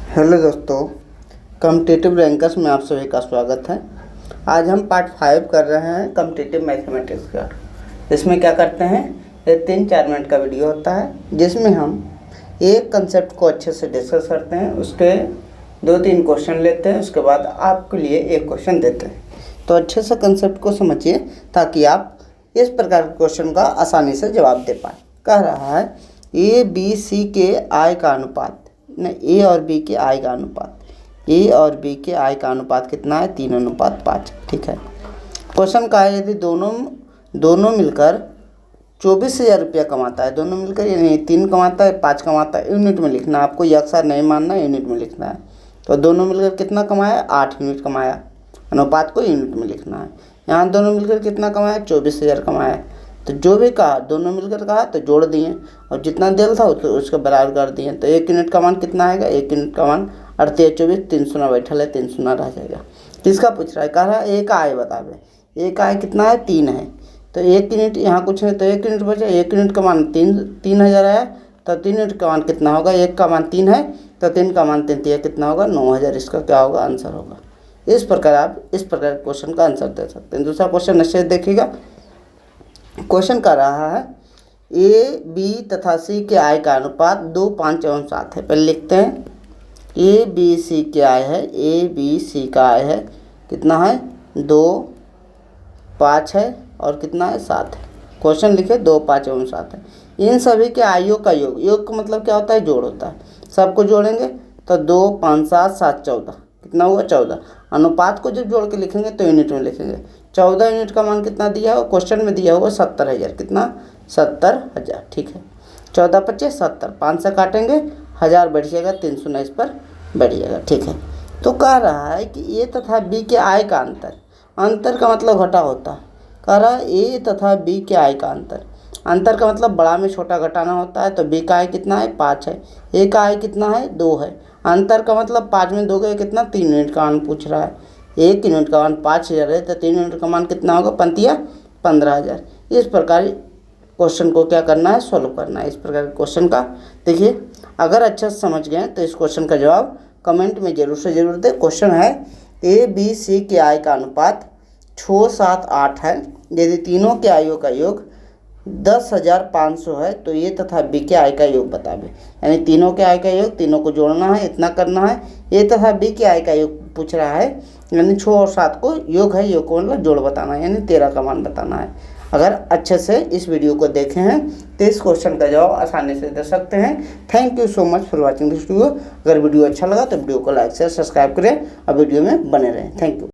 Hello दोस्तों, competitive rankers में आप सभी का स्वागत है। आज हम पार्ट 5 कर रहे हैं कॉम्पिटिटिव मैथमेटिक्स का। इसमें क्या करते हैं, ये 3-4 मिनट का वीडियो होता है जिसमें हम एक कंसेप्ट को अच्छे से डिस्कस करते हैं, उसके 2-3 क्वेश्चन लेते हैं, उसके बाद आपके लिए एक क्वेश्चन देते हैं। तो अच्छे से कंसेप्ट को समझिए ताकि आप इस प्रकार के क्वेश्चन का आसानी से जवाब दे पाए। कह रहा है ए बी सी के आय का अनुपात, ए और बी के आय का अनुपात, ए और बी के आय का अनुपात कितना है, 3:5। ठीक है। क्वेश्चन का है यदि दोनों मिलकर 24,000 रुपया कमाता है, दोनों मिलकर यानी 3 कमाता है 5 कमाता है, यूनिट में लिखना है आपको, ये अक्सर नहीं मानना, यूनिट में लिखना है। तो दोनों मिलकर कितना कमाया, 8 यूनिट कमाया, अनुपात को यूनिट में लिखना है। यहाँ दोनों मिलकर कितना कमाया, 24,000 कमाया। तो जो भी कहा दोनों मिलकर कहा तो जोड़ दिए और जितना दिल था तो उसका बराबर कर दिए। तो 1 यूनिट का मान कितना आएगा, 1 यूनिट का मान 3824, 3 शून्य बैठा है, 3 शून्य रह जाएगा। किसका पूछ रहा है, कह रहा है एक आय बता दे। एक आय कितना है, 3 है। तो 1 यूनिट यहाँ कुछ है तो 1 यूनिट बचा, 1 यूनिट का मान 3,000 आया। तो 3 यूनिट का मान कितना होगा, 1 का मान 3 है तो 3 का मान 3 कितना होगा, 9,000। इसका क्या होगा, आंसर होगा। इस प्रकार आप इस प्रकार क्वेश्चन का आंसर दे सकते हैं। दूसरा क्वेश्चन अच्छे से देखिएगा। क्वेश्चन कर रहा है ए बी तथा सी के आय का अनुपात 2, 5 एवं 7 है। पहले लिखते हैं ए बी सी के आय है, ए बी सी का आय है कितना है, 2, 5 है और कितना है, 7 है। क्वेश्चन लिखे 2, 5 एवं 7 है। इन सभी के आयों का योग, योग का मतलब क्या होता है, जोड़ होता है। सबको जोड़ेंगे तो 2, 5, 7, 7, 14 कितना हुआ, 14। अनुपात को जब जोड़ के लिखेंगे तो यूनिट में लिखेंगे। 14 यूनिट का मान कितना दिया है, क्वेश्चन में दिया हुआ 70,000, कितना, 70,000। ठीक है। 14 25 70, 5 से काटेंगे 1000 बैठ जाएगा, 3 शून्य इस पर बैठ जाएगा। ठीक है। तो कह रहा है कि ए तथा बी के आय का अंतर, अंतर का मतलब घटा होता है। कह रहा है ए तथा बी के आय का अंतर, अंतर का मतलब बड़ा में छोटा घटाना होता है। तो बी का आय कितना है, 5 है, ए का आय कितना है, 2 है। अंतर का मतलब 5 में 2 गए कितना, 3 यूनिट का मान पूछ रहा है। 1 यूनिट का मान 5,000 है तो 3 यूनिट का मान कितना होगा, 15,000। इस प्रकार क्वेश्चन को क्या करना है, सॉल्व करना है। इस प्रकार क्वेश्चन का देखिए, अगर अच्छा से समझ गए तो इस क्वेश्चन का जवाब कमेंट में जरूर से जरूर दे। क्वेश्चन है ए बी सी के आय का अनुपात 6, 7, 8 है। यदि तीनों के आयों का योग 10,500 है तो ये तथा बी के आय का योग बतावे। यानी तीनों के आय का योग, तीनों को जोड़ना है, इतना करना है। ये तथा बी के आय का योग पूछ रहा है, यानी 6 और 7 को योग है, योग को मतलब जोड़ बताना है, यानी 13 का मान बताना है। अगर अच्छे से इस वीडियो को देखे हैं तो इस क्वेश्चन का जवाब आसानी से दे सकते हैं। Thank you so much for watching this video. अगर वीडियो अच्छा लगा तो वीडियो को लाइक शेयर सब्सक्राइब करें और वीडियो में बने रहें। Thank you.